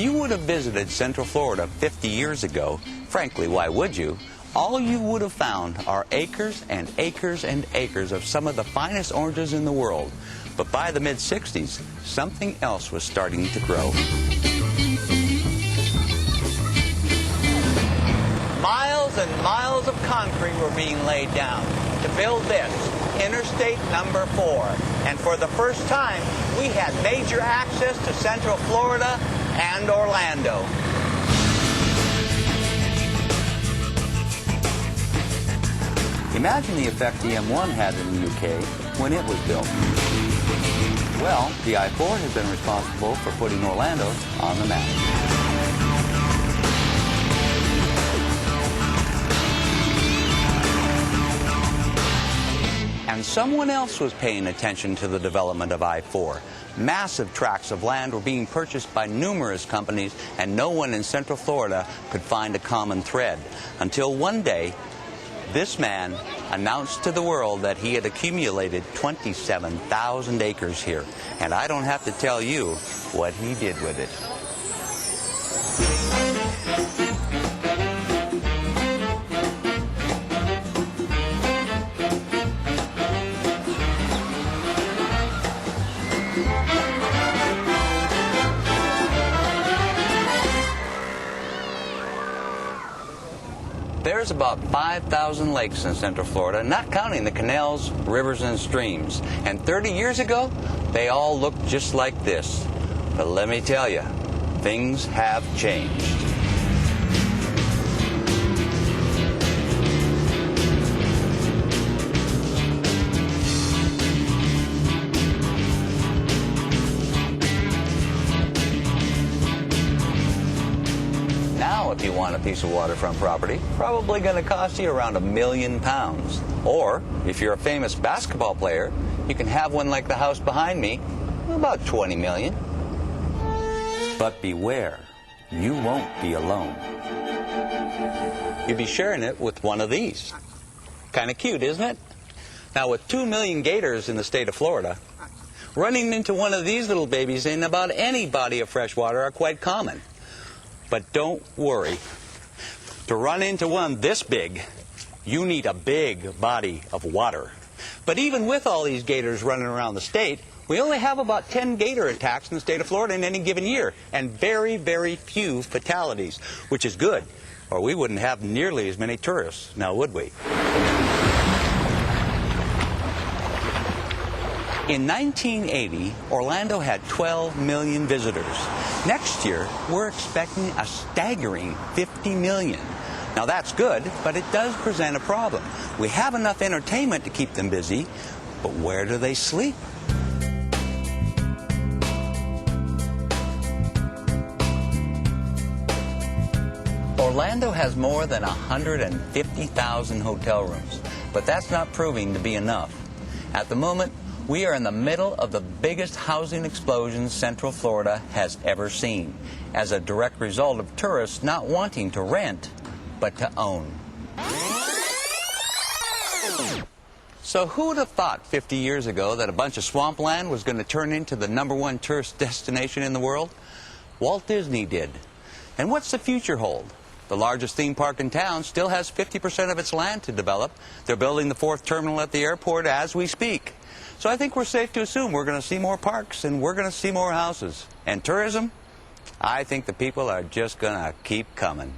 you would have visited Central Florida 50 years ago, frankly, why would you? All you would have found are acres and acres and acres of some of the finest oranges in the world. But by the mid-60s, something else was starting to grow. Miles and miles of concrete were being laid down to build this, Interstate number 4. And for the first time, we had major access to Central Florida and Orlando. Imagine the effect the M1 had in the UK when it was built. Well, the I-4 has been responsible for putting Orlando on the map. And someone else was paying attention to the development of I-4. Massive tracts of land were being purchased by numerous companies, and no one in Central Florida could find a common thread. Until one day, this man announced to the world that he had accumulated 27,000 acres here. And I don't have to tell you what he did with it. There's about 5,000 lakes in Central Florida, not counting the canals, rivers, and streams. And 30 years ago, they all looked just like this. But let me tell you, things have changed. If you want a piece of waterfront property, probably going to cost you around £1 million. Or, if you're a famous basketball player, you can have one like the house behind me, about 20 million. But beware, you won't be alone. You'll be sharing it with one of these. Kind of cute, isn't it? Now, with 2 million gators in the state of Florida, running into one of these little babies in about any body of fresh water are quite common. But don't worry. To run into one this big, you need a big body of water. But even with all these gators running around the state, we only have about 10 gator attacks in the state of Florida in any given year, and very, very few fatalities, which is good, or we wouldn't have nearly as many tourists, now would we? In 1980, Orlando had 12 million visitors. Next year, we're expecting a staggering 50 million. Now that's good, but it does present a problem. We have enough entertainment to keep them busy, but where do they sleep? Orlando has more than 150,000 hotel rooms, but that's not proving to be enough. At the moment, we are in the middle of the biggest housing explosion Central Florida has ever seen, as a direct result of tourists not wanting to rent, but to own. So who'd have thought 50 years ago that a bunch of swampland was going to turn into the #1 tourist destination in the world? Walt Disney did. And what's the future hold? The largest theme park in town still has 50% of its land to develop. They're building the 4th terminal at the airport as we speak. So I think we're safe to assume we're going to see more parks and we're going to see more houses. And tourism? I think the people are just going to keep coming.